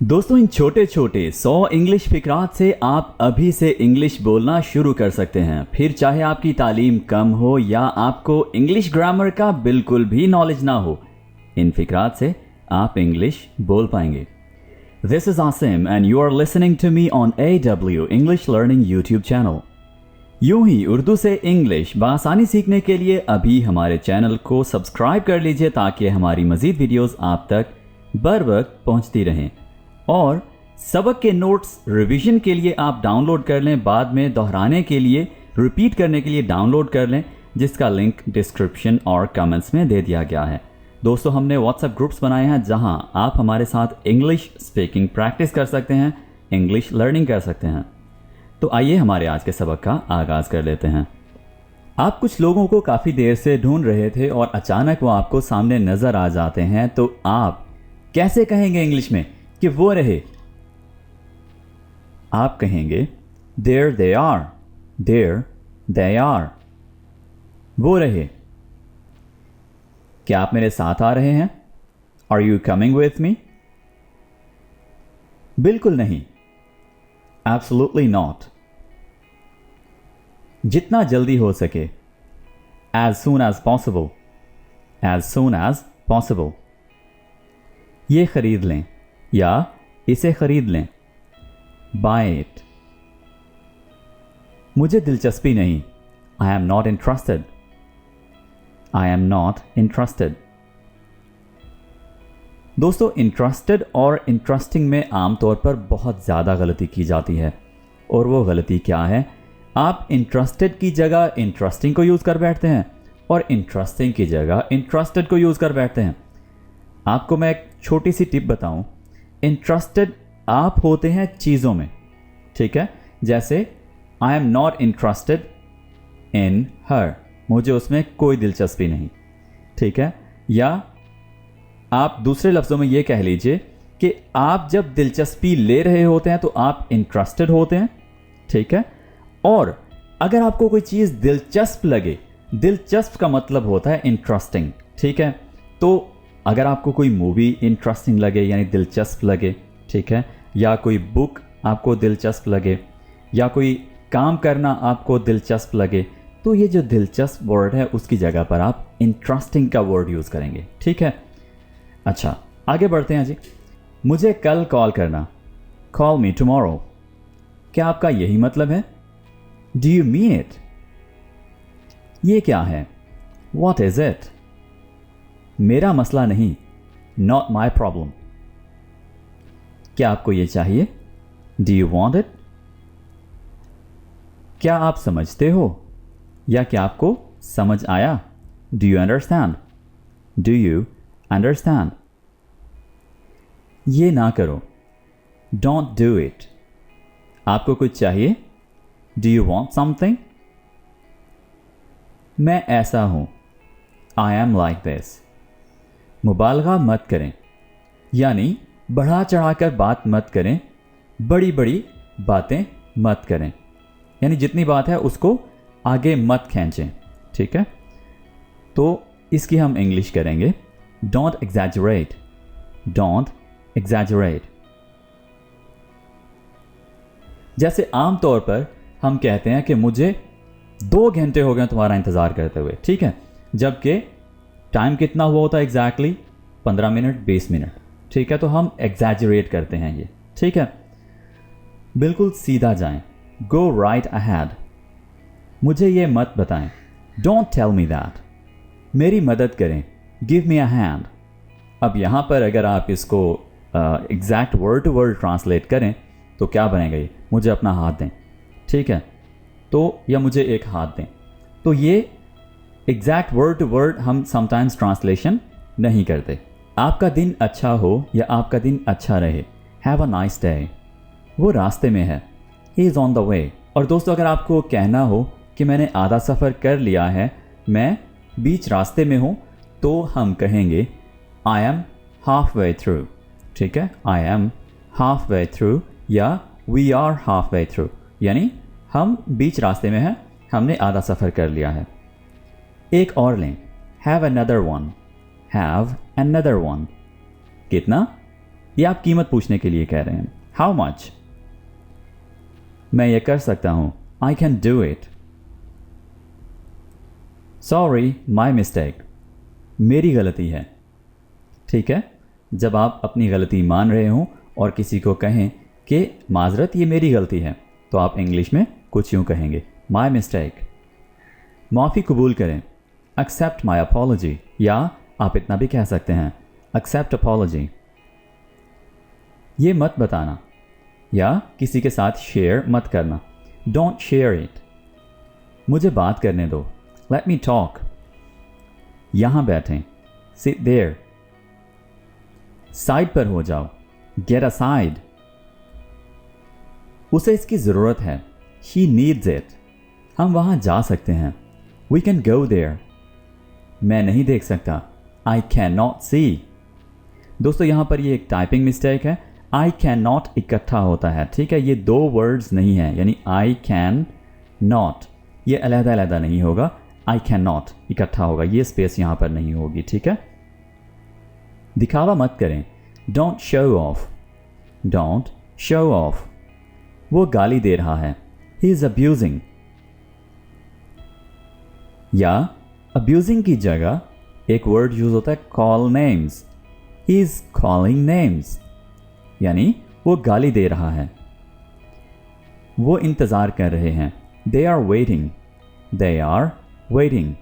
दोस्तों, इन छोटे छोटे 100 इंग्लिश फिकरात से आप अभी से इंग्लिश बोलना शुरू कर सकते हैं। फिर चाहे आपकी तालीम कम हो या आपको इंग्लिश ग्रामर का बिल्कुल भी नॉलेज ना हो, इन फिकरात से आप इंग्लिश बोल पाएंगे। This is Asim and you are listening to me on AW English learning YouTube channel. यूं ही उर्दू से इंग्लिश बआसानी सीखने के लिए अभी हमारे चैनल को सब्सक्राइब कर लीजिए ताकि हमारी मज़ीद वीडियोस आप तक बर वक्त पहुंचती रहें। और सबक के नोट्स रिवीजन के लिए आप डाउनलोड कर लें, बाद में दोहराने के लिए, रिपीट करने के लिए डाउनलोड कर लें, जिसका लिंक डिस्क्रिप्शन और कमेंट्स में दे दिया गया है। दोस्तों, हमने व्हाट्सएप ग्रुप्स बनाए हैं जहां आप हमारे साथ इंग्लिश स्पीकिंग प्रैक्टिस कर सकते हैं, इंग्लिश लर्निंग कर सकते हैं। तो आइए हमारे आज के सबक का आगाज़ कर लेते हैं। आप कुछ लोगों को काफ़ी देर से ढूंढ रहे थे और अचानक वो आपको सामने नज़र आ जाते हैं, तो आप कैसे कहेंगे इंग्लिश में कि वो रहे? आप कहेंगे there they are, there they are. वो रहे। क्या आप मेरे साथ आ रहे हैं? Are you coming with me? बिल्कुल नहीं, एब्सोल्युटली नॉट। जितना जल्दी हो सके, as soon as possible, as soon as possible. ये खरीद लें या इसे खरीद लें, बाय इट। मुझे दिलचस्पी नहीं, आई am not interested, I am not interested. दोस्तों, इंटरेस्टेड और इंटरेस्टिंग में आमतौर पर बहुत ज़्यादा गलती की जाती है। और वो गलती क्या है? आप इंटरेस्टेड की जगह इंटरेस्टिंग को यूज़ कर बैठते हैं और इंटरेस्टिंग की जगह इंटरेस्टेड को यूज़ कर बैठते हैं। आपको मैं एक छोटी सी टिप बताऊं। इंटरेस्टेड आप होते हैं चीज़ों में, ठीक है? जैसे I am not interested in her, मुझे उसमें कोई दिलचस्पी नहीं, ठीक है? या आप दूसरे लफ्ज़ों में ये कह लीजिए कि आप जब दिलचस्पी ले रहे होते हैं तो आप इंटरेस्टेड होते हैं, ठीक है? और अगर आपको कोई चीज़ दिलचस्प लगे, दिलचस्प का मतलब होता है इंटरेस्टिंग, ठीक है? तो अगर आपको कोई मूवी इंटरेस्टिंग लगे यानी दिलचस्प लगे, ठीक है, या कोई बुक आपको दिलचस्प लगे, या कोई काम करना आपको दिलचस्प लगे, तो ये जो दिलचस्प वर्ड है उसकी जगह पर आप इंटरेस्टिंग का वर्ड यूज़ करेंगे, ठीक है? अच्छा, आगे बढ़ते हैं जी। मुझे कल कॉल करना, कॉल मी टुमारो। क्या आपका यही मतलब है? Do you mean it? ये क्या है? What is it? मेरा मसला नहीं, नॉट माई प्रॉब्लम। क्या आपको ये चाहिए? Do you want it? क्या आप समझते हो या क्या आपको समझ आया? Do you understand? Do you understand? ये ना करो, डोंट डू इट। आपको कुछ चाहिए? Do you want something? मैं ऐसा हूं, आई एम लाइक दिस। मुबालगा मत करें, यानी बढ़ा चढ़ाकर बात मत करें, बड़ी बड़ी बातें मत करें, यानी जितनी बात है उसको आगे मत खींचें, ठीक है? तो इसकी हम इंग्लिश करेंगे डोंट एग्जैजरेट, डोंट एग्जैजरेट। जैसे आमतौर पर हम कहते हैं कि मुझे 2 घंटे हो गए तुम्हारा इंतज़ार करते हुए, ठीक है? जबकि टाइम कितना हुआ होता है एग्जैक्टली? 15 मिनट, 20 मिनट, ठीक है? तो हम एग्जैजरेट करते हैं ये, ठीक है? बिल्कुल सीधा जाएं, गो राइट अहेड। मुझे ये मत बताएं, डोंट टेल मी दैट। मेरी मदद करें, गिव मी अ हैंड। अब यहाँ पर अगर आप इसको exact word to word translate करें तो क्या बनेगा? ये मुझे अपना हाथ दें, ठीक है? तो या मुझे एक हाथ दें। तो ये एग्जैक्ट वर्ड टू वर्ड हम समटाइम्स ट्रांसलेशन नहीं करते। आपका दिन अच्छा हो या आपका दिन अच्छा रहे, हैव अ नाइस डे। वो रास्ते में है, he is on the way. और दोस्तों, अगर आपको कहना हो कि मैंने आधा सफ़र कर लिया है, मैं बीच रास्ते में हूँ, तो हम कहेंगे I am half way through, ठीक है? I am half way through या we are half way through, यानी हम बीच रास्ते में हैं, हमने आधा सफ़र कर लिया है। एक और लें, have another one, have another one. कितना? ये आप कीमत पूछने के लिए कह रहे हैं। हाउ मच, मैं ये कर सकता हूँ, I can do it. Sorry, my mistake, मेरी गलती है। ठीक है, जब आप अपनी गलती मान रहे हों और किसी को कहें कि माजरत ये मेरी गलती है, तो आप इंग्लिश में कुछ यूँ कहेंगे, माई मिस्टेक। माफ़ी कबूल करें, एक्सेप्ट माई अपॉलॉजी, या आप इतना भी कह सकते हैं, एक्सेप्ट अपॉलॉजी। ये मत बताना या किसी के साथ शेयर मत करना, डोंट शेयर इट। मुझे बात करने दो, लेट मी टॉक। यहाँ बैठें, सिट देयर। साइड पर हो जाओ, गेट असाइड। उसे इसकी ज़रूरत है, ही नीड्स इट। हम वहाँ जा सकते हैं, वी कैन गो देयर। मैं नहीं देख सकता, आई कैन नॉट सी। दोस्तों यहाँ पर ये एक टाइपिंग मिस्टेक है, आई कैन नॉट इकट्ठा होता है, ठीक है। ये दो वर्ड्स नहीं हैं, यानी आई कैन नॉट ये अलहदा अलहदा नहीं होगा, आई कैन नॉट इकट्ठा होगा, ये स्पेस यहाँ पर नहीं होगी, ठीक है। दिखावा मत करें, don't show off, don't show off. वो गाली दे रहा है, ही इज अब्यूजिंग। या अब्यूजिंग की जगह एक वर्ड यूज होता है call names, he is calling names, यानी वो गाली दे रहा है। वो इंतज़ार कर रहे हैं, they are waiting, they are waiting.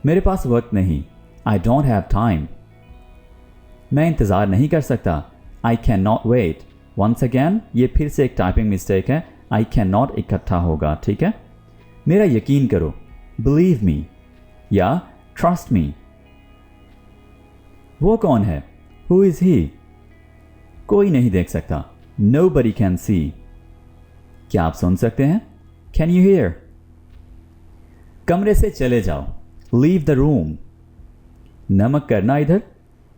मेरे पास वक्त नहीं, आई डोंट हैव टाइम। मैं इंतज़ार नहीं कर सकता, I can not wait. Once again ये फिर से एक टाइपिंग मिस्टेक है, आई कैन नॉट इकट्ठा होगा, ठीक है। मेरा यकीन करो, बिलीव मी, या ट्रस्ट मी। वो कौन है, हु इज़ ही, कोई नहीं देख सकता, nobody can see। क्या आप सुन सकते हैं, कैन यू hear। कमरे से चले जाओ, लीव द रूम। नमक करना इधर,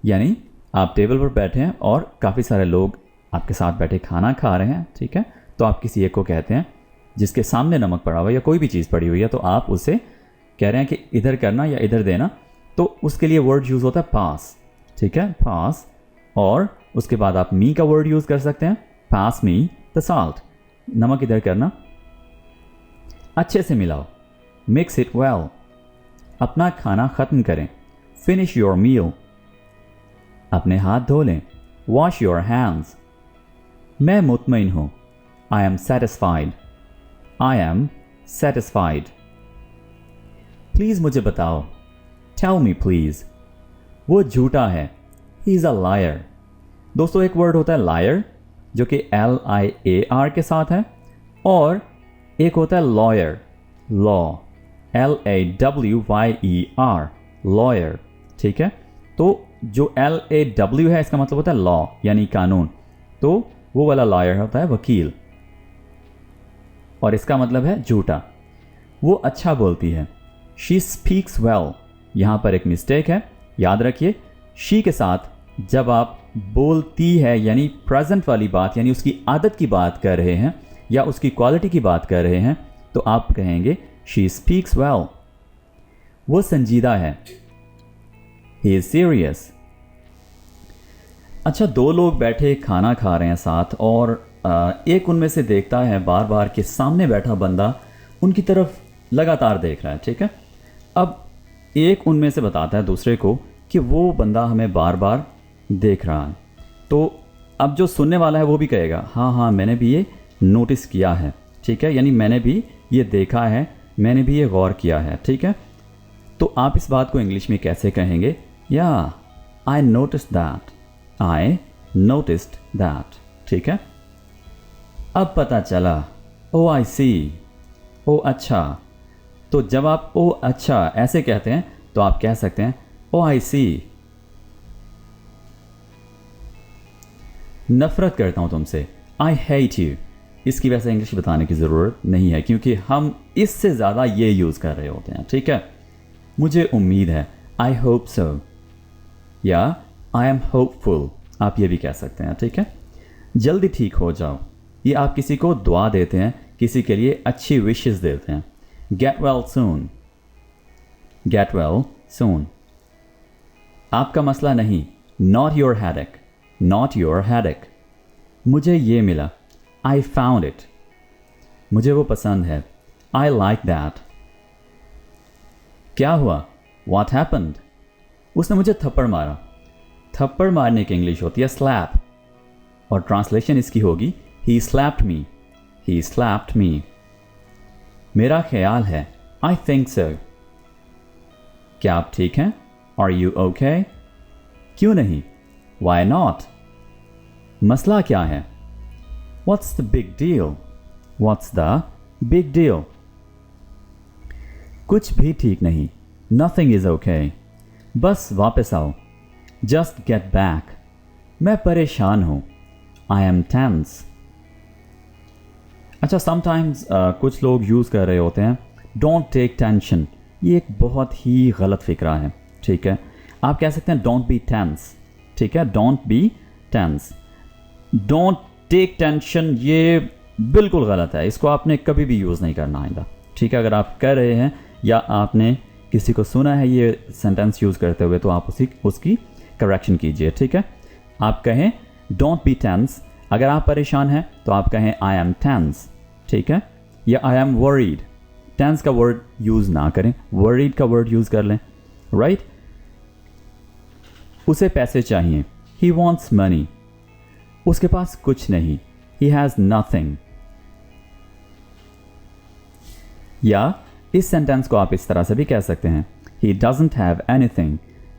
यानी आप टेबल पर बैठे हैं और काफ़ी सारे लोग आपके साथ बैठे खाना खा रहे हैं, ठीक है। तो आप किसी एक को कहते हैं जिसके सामने नमक पड़ा हुआ है या कोई भी चीज़ पड़ी हुई है, तो आप उसे कह रहे हैं कि इधर करना या इधर देना, तो उसके लिए वर्ड यूज़ होता है पास, ठीक है, पास। और उसके बाद आप मी का वर्ड यूज़ कर सकते हैं, पास मी द साल्ट, नमक इधर करना। अच्छे से मिलाओ, मिक्स इट वेल। अपना खाना ख़त्म करें, फिनिश योर मील। अपने हाथ धो लें, वॉश योर हैंड्स। मैं मुतमईन हूँ, I am satisfied, I am satisfied. Please मुझे बताओ, टेल मी प्लीज़। वो झूठा है, ही इज़ अ लायर। दोस्तों एक वर्ड होता है लायर जो कि LIAR के साथ है, और एक होता है लॉयर, लॉ, LAWYER, लॉयर, ठीक है। तो जो LAW है इसका मतलब होता है लॉ, यानी कानून, तो वो वाला लॉयर होता है वकील, और इसका मतलब है झूठा। वो अच्छा बोलती है, शी स्पीक्स वेल। यहाँ पर एक मिस्टेक है, याद रखिए, शी के साथ जब आप बोलती है यानी प्रेजेंट वाली बात, यानी उसकी आदत की बात कर रहे हैं या उसकी क्वालिटी की बात कर रहे हैं, तो आप कहेंगे शी स्पीक्स वेल। वो संजीदा है, ही इज सीरियस। अच्छा, दो लोग बैठे खाना खा रहे हैं साथ, और एक उनमें से देखता है बार बार कि सामने बैठा बंदा उनकी तरफ लगातार देख रहा है, ठीक है। अब एक उनमें से बताता है दूसरे को कि वो बंदा हमें बार बार देख रहा है, तो अब जो सुनने वाला है वो भी कहेगा हाँ हाँ मैंने भी ये नोटिस किया है, ठीक है, यानी मैंने भी ये देखा है, मैंने भी ये गौर किया है, ठीक है। तो आप इस बात को इंग्लिश में कैसे कहेंगे, या I notice that, I noticed that, ठीक है। अब पता चला, ओ आई सी, ओ अच्छा। तो जब आप ओ अच्छा ऐसे कहते हैं तो आप कह सकते हैं ओ आई सी। नफरत करता हूं तुमसे, आई हेट यू। इसकी वैसे इंग्लिश बताने की ज़रूरत नहीं है क्योंकि हम इससे ज़्यादा ये यूज़ कर रहे होते हैं, ठीक है। मुझे उम्मीद है, आई होप सो, या आई एम होपफुल, आप ये भी कह सकते हैं, ठीक है। जल्दी ठीक हो जाओ, ये आप किसी को दुआ देते हैं, किसी के लिए अच्छी विशेस देते हैं। Get well soon, get well soon. आपका मसला नहीं, not your headache, not your headache. मुझे ये मिला, आई फाउंड इट। मुझे वो पसंद है, आई लाइक दैट। क्या हुआ, व्हाट हैपेंड। उसने मुझे थप्पड़ मारा। थप्पड़ मारने की इंग्लिश होती है स्लैप, और ट्रांसलेशन इसकी होगी ही स्लैप्ड मी, ही स्लैप्ड मी। मेरा ख्याल है, आई थिंक सो। क्या आप ठीक हैं, आर यू ओके। क्यों नहीं, वाई नॉट। मसला क्या है, what's the big deal, what's the big deal. कुछ भी ठीक नहीं, नथिंग इज ओके। बस वापस आओ, जस्ट गेट बैक। मैं परेशान हूं, आई एम टेंस। अच्छा, समटाइम्स कुछ लोग यूज़ कर रहे होते हैं डोंट टेक टेंशन। ये एक बहुत ही गलत फिक्रा है, ठीक है। आप कह सकते हैं डोंट बी टेंस, ठीक है, don't be tense. Don't take tension ये बिल्कुल गलत है, इसको आपने कभी भी यूज़ नहीं करना आइंदा, ठीक है। अगर आप कर रहे हैं या आपने किसी को सुना है ये सेंटेंस यूज़ करते हुए तो आप उसकी करेक्शन कीजिए, ठीक है। आप कहें डोंट बी टेंस। अगर आप परेशान हैं तो आप कहें आई एम टेंस, ठीक है, या आई एम वरीड। टेंस का वर्ड यूज़ ना करें, वरीड का वर्ड यूज़ कर लें, राइट। उसे पैसे चाहिए, ही वॉन्ट्स मनी। उसके पास कुछ नहीं, ही हैज़ नथिंग। या इस सेंटेंस को आप इस तरह से भी कह सकते हैं ही डजंट हैव एनीथिंग।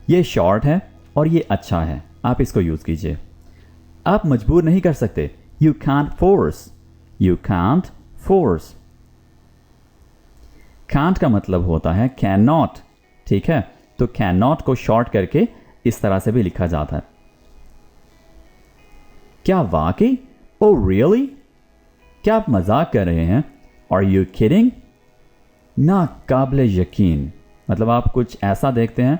ये शॉर्ट है और ये अच्छा है, आप इसको यूज़ कीजिए। आप मजबूर नहीं कर सकते, you can't force, you can't force. Can't का मतलब होता है कैन नॉट, ठीक है। तो कैन नॉट को शॉर्ट करके इस तरह से भी लिखा जाता है। क्या वाकई, ओ रियली। क्या आप मजाक कर रहे हैं, आर यू किडिंग। नाकाबिले यकीन, मतलब आप कुछ ऐसा देखते हैं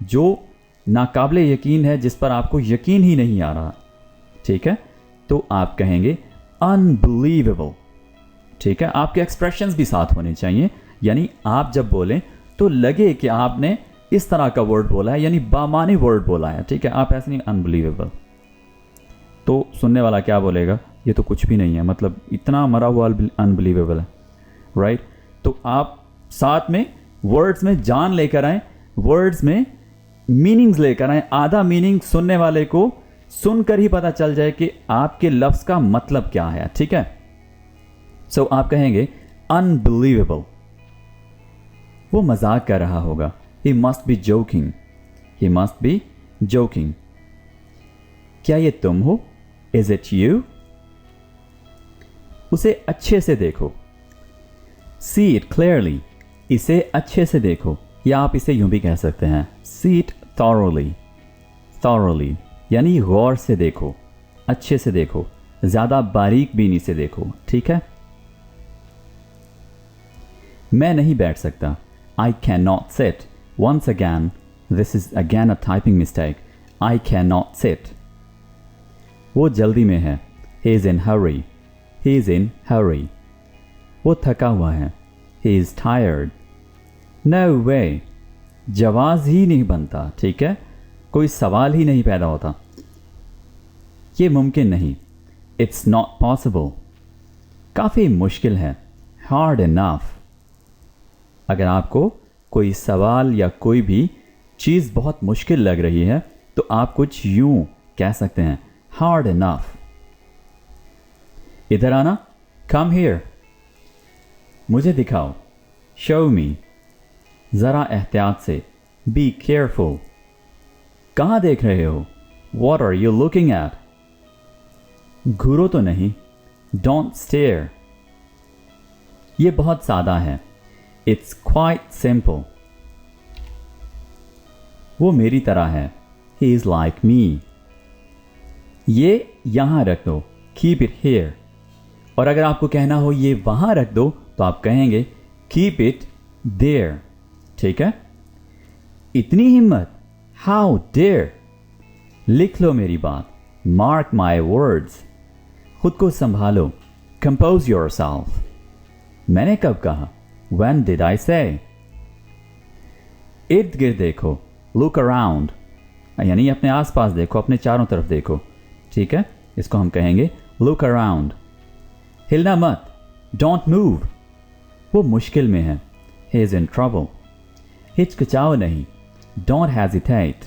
जो नाकाबिले यकीन है, जिस पर आपको यकीन ही नहीं आ रहा, ठीक है। तो आप कहेंगे अनबिलीवेबल, ठीक है। आपके एक्सप्रेशंस भी साथ होने चाहिए, यानी आप जब बोलें तो लगे कि आपने इस तरह का वर्ड बोला है, यानी बामानी वर्ड बोला है, ठीक है। आप ऐसे नहीं अनबिलीवेबल, तो सुनने वाला क्या बोलेगा, ये तो कुछ भी नहीं है, मतलब इतना मरा हुआ अनबिलीवेबल है, राइट। तो आप साथ में वर्ड्स में जान लेकर आए, वर्ड्स में मीनिंग्स लेकर आए। आधा मीनिंग सुनने वाले को सुनकर ही पता चल जाए कि आपके लफ्ज़ का मतलब क्या है, ठीक है। सो आप कहेंगे अनबिलीवेबल, वो मजाक कर रहा होगा, he must be joking, he must be joking. क्या ये तुम हो, इज इट यू। उसे अच्छे से देखो, सी इट क्लियरली, इसे अच्छे से देखो, या आप इसे यूं भी कह सकते हैं सी इट थॉरोली, थॉरोली यानी गौर से देखो, अच्छे से देखो, ज़्यादा बारीक बीनी से देखो, ठीक है। मैं नहीं बैठ सकता, I can not sit. Once again, this is again a typing mistake, I can not sit. वो जल्दी में है, he is in Hari, he is in हरी। वो थका हुआ है, ही इज़ टायर्ड। नो वे, जवाब ही नहीं बनता, ठीक है, कोई सवाल ही नहीं पैदा होता। ये मुमकिन नहीं, इट्स नॉट पॉसिबल। काफ़ी मुश्किल है, हार्ड इनफ। अगर आपको कोई सवाल या कोई भी चीज़ बहुत मुश्किल लग रही है तो आप कुछ यूं कह सकते हैं, हार्ड इनफ। इधर आना, कम हियर, मुझे दिखाओ, शो मी, ज़रा एहतियात से, बी केयरफुल। कहाँ देख रहे हो, what are you looking at. घूरो तो नहीं, डोंट स्टेयर। ये बहुत सादा है, इट्स क्वाइट सिंपल। वो मेरी तरह है, ही इज़ लाइक मी। ये यहाँ रख दो, कीप इट हेयर। और अगर आपको कहना हो ये वहाँ रख दो तो आप कहेंगे कीप इट देयर, ठीक है। इतनी हिम्मत, हाउ डेयर। लिख लो मेरी बात, मार्क माई वर्ड्स। खुद को संभालो, कंपोज योरसेल्फ। मैंने कब कहा, व्हेन डिड आई से। इर्द गिर्द देखो, लुक अराउंड, यानी अपने आसपास देखो, अपने चारों तरफ देखो, ठीक है, इसको हम कहेंगे लुक अराउंड। हिलना मत, डोंट मूव, वो मुश्किल में है, ही इज इन ट्रबल। हिचकिचाओ नहीं, डोंट हेजिटेट।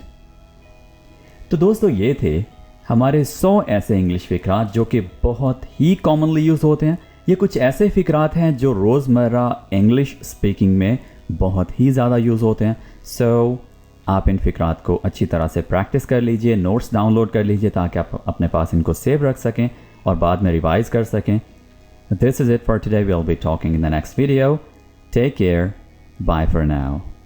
तो दोस्तों ये थे हमारे 100 ऐसे इंग्लिश फ़िक्रात जो कि बहुत ही कॉमनली यूज़ होते हैं। ये कुछ ऐसे फ़िक्रात हैं जो रोज़मर्रा इंग्लिश स्पीकिंग में बहुत ही ज़्यादा यूज़ होते हैं। सो आप इन फ़िक्रात को अच्छी तरह से प्रैक्टिस कर लीजिए, नोट्स डाउनलोड कर लीजिए ताकि आप अपने पास इनको सेव रख सकें और बाद में रिवाइज़ कर सकें। This is it for today. We'll be talking in the next video. Take care. Bye for now.